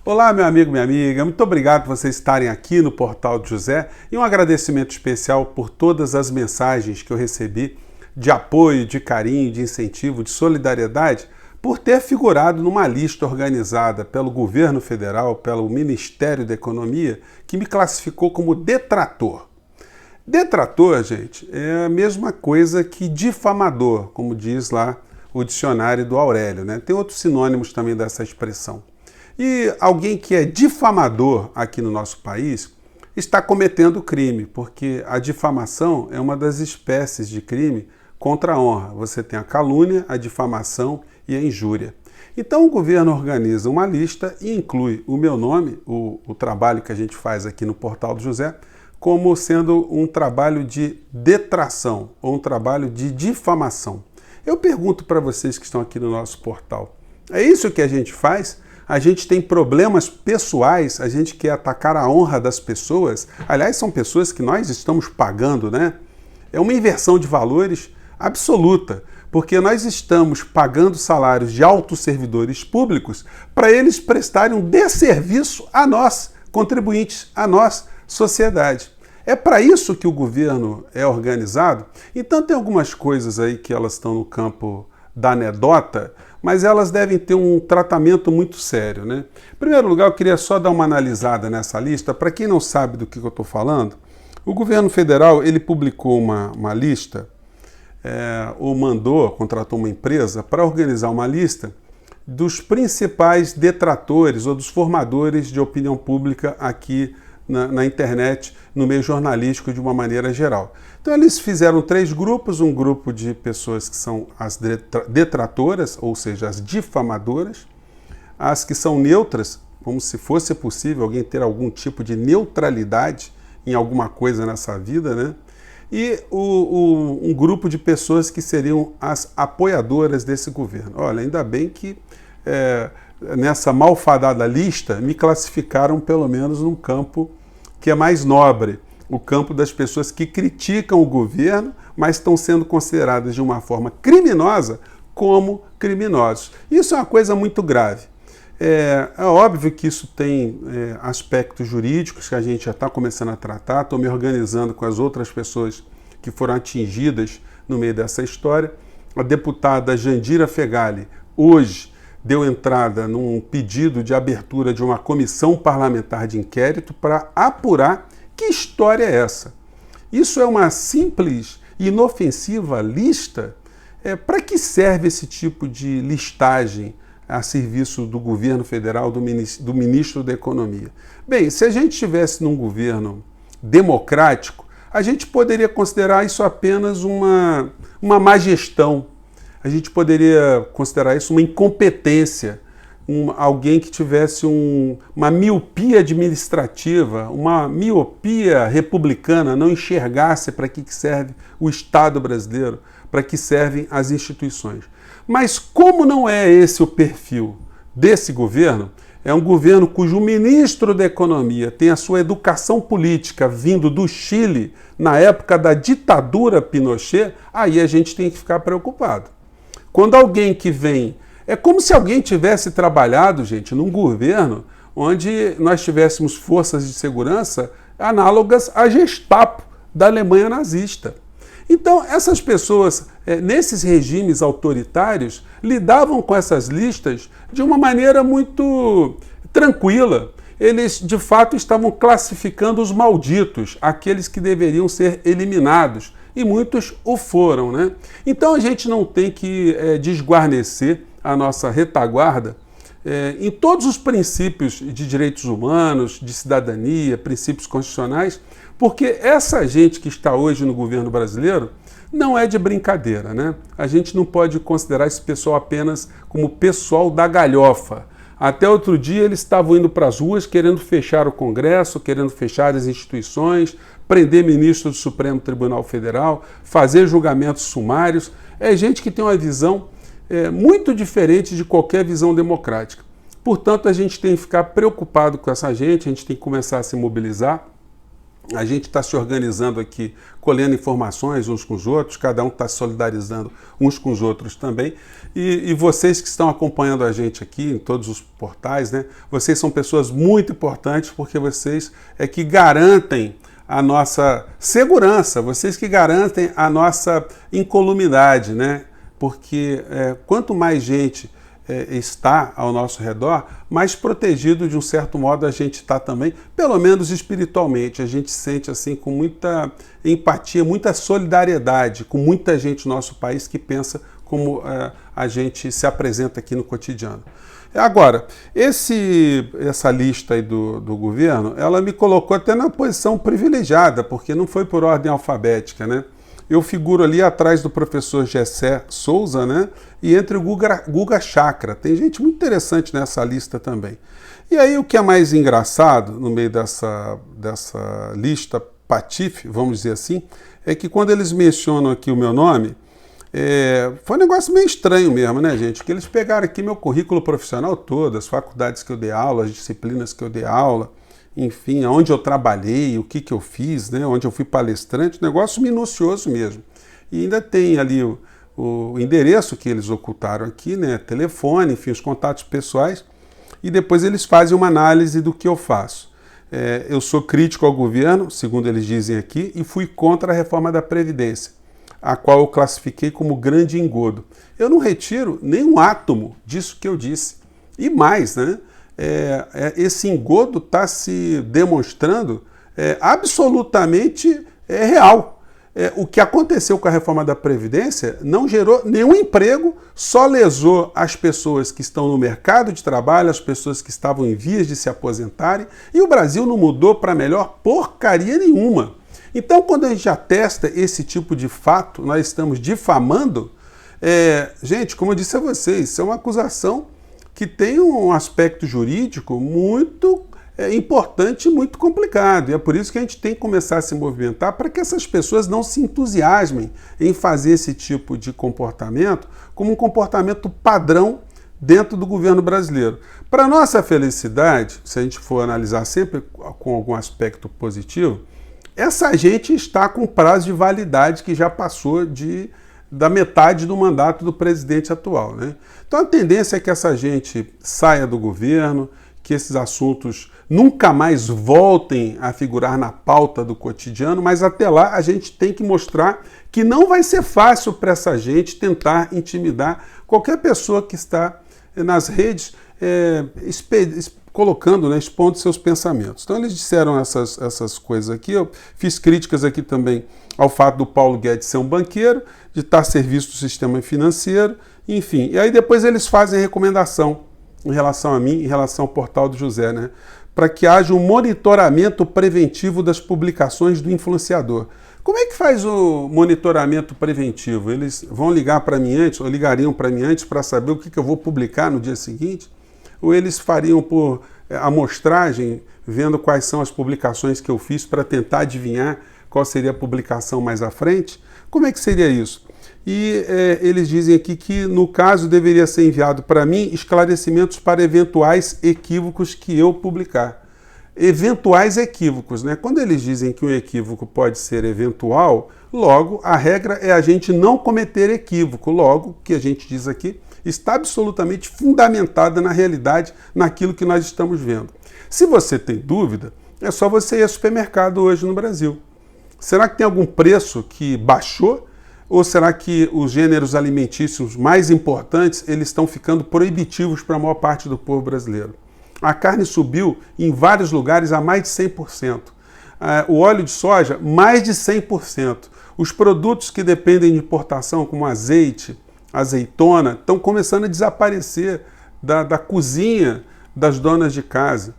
Olá, meu amigo, minha amiga, muito obrigado por vocês estarem aqui no Portal de José e um agradecimento especial por todas as mensagens que eu recebi de apoio, de carinho, de incentivo, de solidariedade, por ter figurado numa lista organizada pelo governo federal, pelo Ministério da Economia, que me classificou como detrator. Detrator, gente, é a mesma coisa que difamador, como diz lá o dicionário do Aurélio, né? Tem outros sinônimos também dessa expressão. E alguém que é difamador aqui no nosso país está cometendo crime, porque a difamação é uma das espécies de crime contra a honra. Você tem a calúnia, a difamação e a injúria. Então o governo organiza uma lista e inclui o meu nome, o trabalho que a gente faz aqui no Portal do José, como sendo um trabalho de detração ou um trabalho de difamação. Eu pergunto para vocês que estão aqui no nosso portal, é isso que a gente faz? A gente tem problemas pessoais, a gente quer atacar a honra das pessoas. Aliás, são pessoas que nós estamos pagando, né? É uma inversão de valores absoluta, porque nós estamos pagando salários de altos servidores públicos para eles prestarem um desserviço a nós, contribuintes, a nós, sociedade. É para isso que o governo é organizado. Então tem algumas coisas aí que elas estão no campo da anedota, mas elas devem ter um tratamento muito sério, né? Em primeiro lugar, eu queria só dar uma analisada nessa lista. Para quem não sabe do que eu estou falando, o governo federal ele publicou uma lista, ou contratou uma empresa para organizar uma lista dos principais detratores ou dos formadores de opinião pública aqui na internet, no meio jornalístico de uma maneira geral. Então eles fizeram 3 grupos, um grupo de pessoas que são as detratoras, ou seja, as difamadoras, as que são neutras, como se fosse possível alguém ter algum tipo de neutralidade em alguma coisa nessa vida, né? E um grupo de pessoas que seriam as apoiadoras desse governo. Olha, ainda bem que nessa malfadada lista me classificaram pelo menos num campo que é mais nobre, o campo das pessoas que criticam o governo, mas estão sendo consideradas de uma forma criminosa como criminosos. Isso é uma coisa muito grave. É óbvio que isso tem aspectos jurídicos que a gente já está começando a tratar, estou me organizando com as outras pessoas que foram atingidas no meio dessa história. A deputada Jandira Fegali, hoje, deu entrada num pedido de abertura de uma comissão parlamentar de inquérito para apurar que história é essa. Isso é uma simples e inofensiva lista? Para que serve esse tipo de listagem a serviço do governo federal, do ministro da Economia? Bem, se a gente estivesse num governo democrático, a gente poderia considerar isso apenas uma má gestão. A gente poderia considerar isso uma incompetência, alguém que tivesse uma miopia administrativa, uma miopia republicana, não enxergasse para que serve o Estado brasileiro, para que servem as instituições. Mas como não é esse o perfil desse governo, é um governo cujo ministro da Economia tem a sua educação política vindo do Chile, na época da ditadura Pinochet, aí a gente tem que ficar preocupado. Quando alguém que vem... É como se alguém tivesse trabalhado, gente, num governo onde nós tivéssemos forças de segurança análogas à Gestapo da Alemanha nazista. Então, essas pessoas, nesses regimes autoritários, lidavam com essas listas de uma maneira muito tranquila. Eles, de fato, estavam classificando os malditos, aqueles que deveriam ser eliminados. E muitos o foram, né? Então a gente não tem que desguarnecer a nossa retaguarda em todos os princípios de direitos humanos, de cidadania, princípios constitucionais, porque essa gente que está hoje no governo brasileiro não é de brincadeira, né? A gente não pode considerar esse pessoal apenas como pessoal da galhofa. Até outro dia eles estavam indo para as ruas querendo fechar o Congresso, querendo fechar as instituições, prender ministro do Supremo Tribunal Federal, fazer julgamentos sumários. É gente que tem uma visão muito diferente de qualquer visão democrática. Portanto, a gente tem que ficar preocupado com essa gente, a gente tem que começar a se mobilizar. A gente está se organizando aqui, colhendo informações uns com os outros, cada um está se solidarizando uns com os outros também. E vocês que estão acompanhando a gente aqui em todos os portais, né? Vocês são pessoas muito importantes porque vocês é que garantem a nossa segurança, vocês que garantem a nossa incolumidade, né? Porque quanto mais gente está ao nosso redor, mais protegido de um certo modo a gente está também, pelo menos espiritualmente. A gente sente assim com muita empatia, muita solidariedade com muita gente no nosso país que pensa como a gente se apresenta aqui no cotidiano. Agora, essa lista aí do governo, ela me colocou até na posição privilegiada, porque não foi por ordem alfabética, né? Eu figuro ali atrás do professor Gessé Souza, né? E entre o Guga Chakra. Tem gente muito interessante nessa lista também. E aí o que é mais engraçado no meio dessa lista patife, vamos dizer assim, é que quando eles mencionam aqui o meu nome, foi um negócio meio estranho mesmo, né, gente? Que eles pegaram aqui meu currículo profissional todo, as faculdades que eu dei aula, as disciplinas que eu dei aula, enfim, onde eu trabalhei, o que eu fiz, né, onde eu fui palestrante, negócio minucioso mesmo. E ainda tem ali o endereço que eles ocultaram aqui, né, telefone, enfim, os contatos pessoais, e depois eles fazem uma análise do que eu faço. Eu sou crítico ao governo, segundo eles dizem aqui, e fui contra a reforma da Previdência, a qual eu classifiquei como grande engodo. Eu não retiro nem um átomo disso que eu disse. E mais, né? Esse engodo está se demonstrando absolutamente real. O que aconteceu com a reforma da Previdência não gerou nenhum emprego, só lesou as pessoas que estão no mercado de trabalho, as pessoas que estavam em vias de se aposentarem, e o Brasil não mudou para melhor porcaria nenhuma. Então, quando a gente atesta esse tipo de fato, nós estamos difamando, gente, como eu disse a vocês, isso é uma acusação que tem um aspecto jurídico muito importante e muito complicado. E é por isso que a gente tem que começar a se movimentar para que essas pessoas não se entusiasmem em fazer esse tipo de comportamento como um comportamento padrão dentro do governo brasileiro. Para nossa felicidade, se a gente for analisar sempre com algum aspecto positivo, essa gente está com prazo de validade que já passou da metade do mandato do presidente atual, né? Então a tendência é que essa gente saia do governo, que esses assuntos nunca mais voltem a figurar na pauta do cotidiano, mas até lá a gente tem que mostrar que não vai ser fácil para essa gente tentar intimidar qualquer pessoa que está nas redes colocando, né, expondo seus pensamentos. Então eles disseram essas coisas aqui. Eu fiz críticas aqui também ao fato do Paulo Guedes ser um banqueiro, de estar a serviço do sistema financeiro, enfim. E aí depois eles fazem recomendação em relação a mim, em relação ao portal do José, né, para que haja um monitoramento preventivo das publicações do influenciador. Como é que faz o monitoramento preventivo? Eles vão ligar para mim antes, ou ligariam para mim antes para saber o que eu vou publicar no dia seguinte? Ou eles fariam por amostragem, vendo quais são as publicações que eu fiz para tentar adivinhar qual seria a publicação mais à frente? Como é que seria isso? E eles dizem aqui que, no caso, deveria ser enviado para mim esclarecimentos para eventuais equívocos que eu publicar. Eventuais equívocos, né? Quando eles dizem que um equívoco pode ser eventual, logo, a regra é a gente não cometer equívoco. Logo, o que a gente diz aqui está absolutamente fundamentada na realidade, naquilo que nós estamos vendo. Se você tem dúvida, é só você ir ao supermercado hoje no Brasil. Será que tem algum preço que baixou? Ou será que os gêneros alimentícios mais importantes eles estão ficando proibitivos para a maior parte do povo brasileiro? A carne subiu em vários lugares a mais de 100%. O óleo de soja, mais de 100%. Os produtos que dependem de importação, como azeite, azeitona, estão começando a desaparecer da cozinha das donas de casa.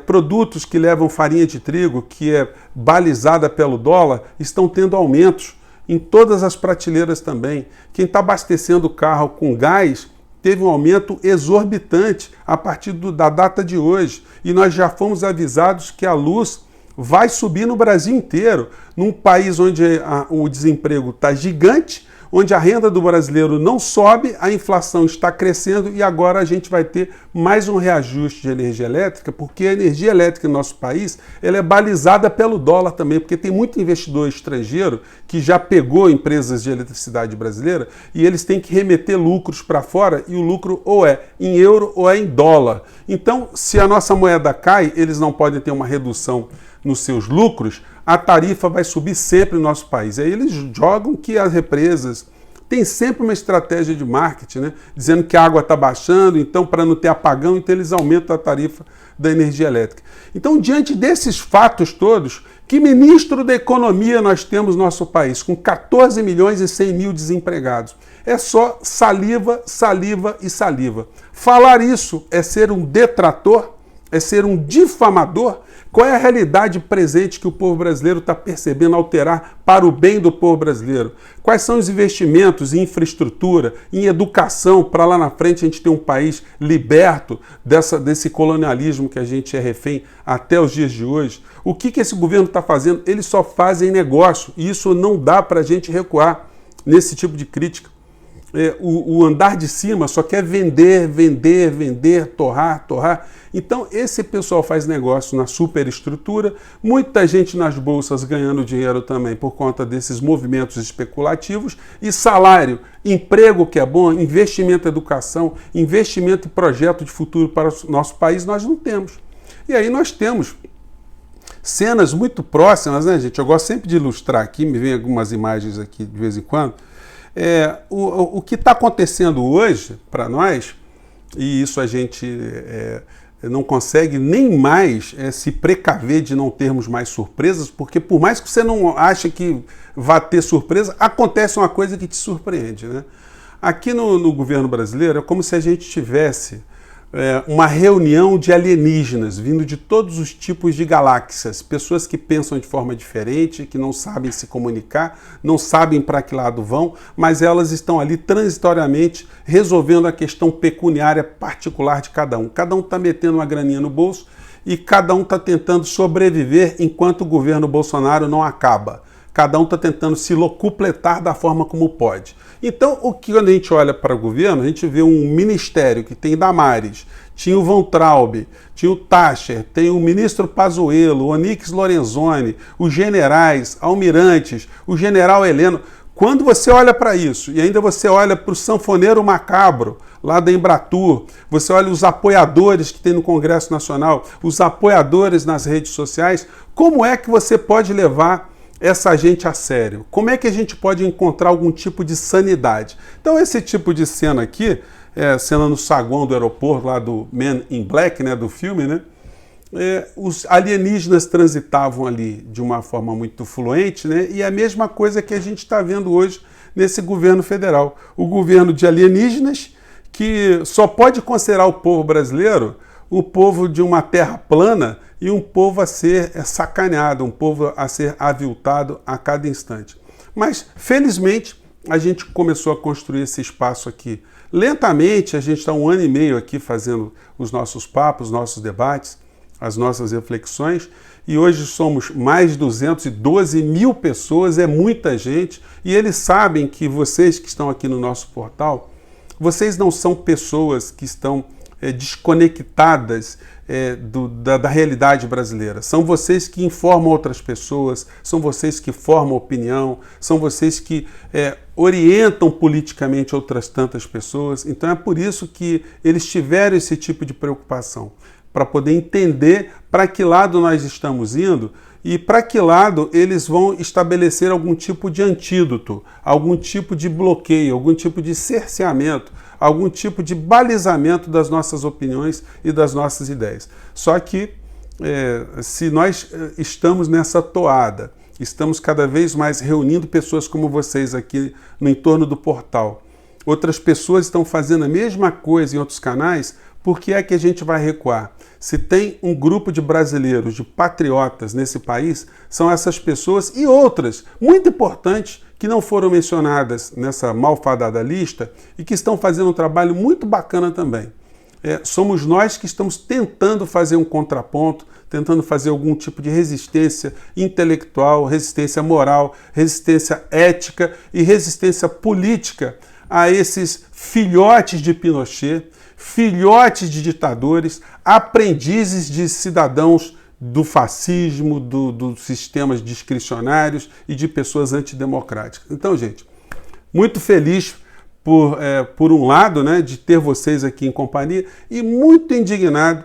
Produtos que levam farinha de trigo, que é balizada pelo dólar, estão tendo aumentos em todas as prateleiras também. Quem está abastecendo o carro com gás teve um aumento exorbitante a partir da data de hoje. E nós já fomos avisados que a luz vai subir no Brasil inteiro, num país onde o desemprego está gigante, onde a renda do brasileiro não sobe, a inflação está crescendo e agora a gente vai ter mais um reajuste de energia elétrica, porque a energia elétrica no nosso país ela é balizada pelo dólar também, porque tem muito investidor estrangeiro que já pegou empresas de eletricidade brasileira e eles têm que remeter lucros para fora e o lucro ou é em euro ou é em dólar. Então, se a nossa moeda cai, eles não podem ter uma redução nos seus lucros, a tarifa vai subir sempre no nosso país. Aí eles jogam que as represas têm sempre uma estratégia de marketing, né? Dizendo que a água está baixando, então para não ter apagão, então eles aumentam a tarifa da energia elétrica. Então, diante desses fatos todos, que ministro da Economia nós temos no nosso país, com 14 milhões e 100 mil desempregados? É só saliva, saliva e saliva. Falar isso é ser um detrator? É ser um difamador? Qual é a realidade presente que o povo brasileiro está percebendo alterar para o bem do povo brasileiro? Quais são os investimentos em infraestrutura, em educação, para lá na frente a gente ter um país liberto desse colonialismo que a gente é refém até os dias de hoje? O que esse governo está fazendo? Eles só fazem negócio e isso não dá para a gente recuar nesse tipo de crítica. O andar de cima só quer vender, vender, vender, torrar, torrar. Então, esse pessoal faz negócio na superestrutura, muita gente nas bolsas ganhando dinheiro também por conta desses movimentos especulativos, e salário, emprego que é bom, investimento em educação, investimento em projeto de futuro para o nosso país, nós não temos. E aí nós temos cenas muito próximas, né, gente? Eu gosto sempre de ilustrar aqui, me vem algumas imagens aqui de vez em quando. O que está acontecendo hoje para nós, e isso a gente não consegue nem mais se precaver de não termos mais surpresas, porque por mais que você não ache que vai ter surpresa, acontece uma coisa que te surpreende, né? Aqui no governo brasileiro é como se a gente tivesse uma reunião de alienígenas vindo de todos os tipos de galáxias, pessoas que pensam de forma diferente, que não sabem se comunicar, não sabem para que lado vão, mas elas estão ali transitoriamente resolvendo a questão pecuniária particular de cada um. Cada um está metendo uma graninha no bolso e cada um está tentando sobreviver enquanto o governo Bolsonaro não acaba. Cada um está tentando se locupletar da forma como pode. Então, quando a gente olha para o governo, a gente vê um ministério que tem Damares, tinha o Von Traub, tinha o Tacher, tem o ministro Pazuello, o Onyx Lorenzoni, os generais, almirantes, o general Heleno. Quando você olha para isso, e ainda você olha para o sanfoneiro macabro, lá da Embratur, você olha os apoiadores que tem no Congresso Nacional, os apoiadores nas redes sociais, como é que você pode levar essa gente a sério? Como é que a gente pode encontrar algum tipo de sanidade? Então esse tipo de cena aqui, cena no saguão do aeroporto, lá do Men in Black, né, do filme, né? Os alienígenas transitavam ali de uma forma muito fluente, né? E é a mesma coisa que a gente está vendo hoje nesse governo federal. O governo de alienígenas que só pode considerar o povo brasileiro o povo de uma terra plana e um povo a ser sacaneado, um povo a ser aviltado a cada instante. Mas, felizmente, a gente começou a construir esse espaço aqui. Lentamente, a gente está 1 ano e meio aqui fazendo os nossos papos, os nossos debates, as nossas reflexões, e hoje somos mais de 212 mil pessoas, é muita gente, e eles sabem que vocês que estão aqui no nosso portal, vocês não são pessoas que estão desconectadas da realidade brasileira. São vocês que informam outras pessoas, são vocês que formam opinião, são vocês que orientam politicamente outras tantas pessoas. Então é por isso que eles tiveram esse tipo de preocupação, para poder entender para que lado nós estamos indo e para que lado eles vão estabelecer algum tipo de antídoto, algum tipo de bloqueio, algum tipo de cerceamento, algum tipo de balizamento das nossas opiniões e das nossas ideias. Só que se nós estamos nessa toada, estamos cada vez mais reunindo pessoas como vocês aqui no entorno do portal, outras pessoas estão fazendo a mesma coisa em outros canais, por que é que a gente vai recuar? Se tem um grupo de brasileiros, de patriotas nesse país, são essas pessoas e outras muito importantes que não foram mencionadas nessa malfadada lista e que estão fazendo um trabalho muito bacana também. somos nós que estamos tentando fazer um contraponto, tentando fazer algum tipo de resistência intelectual, resistência moral, resistência ética e resistência política a esses filhotes de Pinochet, filhotes de ditadores, aprendizes de cidadãos do fascismo, dos sistemas discricionários e de pessoas antidemocráticas. Então, gente, muito feliz por um lado, né, de ter vocês aqui em companhia e muito indignado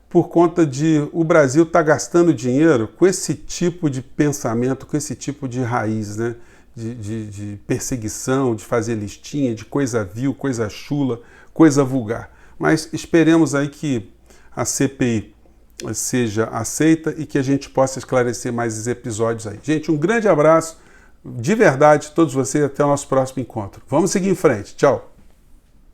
por conta de o Brasil estar gastando dinheiro com esse tipo de pensamento, com esse tipo de raiz, né, de perseguição, de fazer listinha, de coisa vil, coisa chula, coisa vulgar. Mas esperemos aí que a CPI seja aceita e que a gente possa esclarecer mais esses episódios aí. Gente, um grande abraço, de verdade, todos vocês, até o nosso próximo encontro. Vamos seguir em frente. Tchau!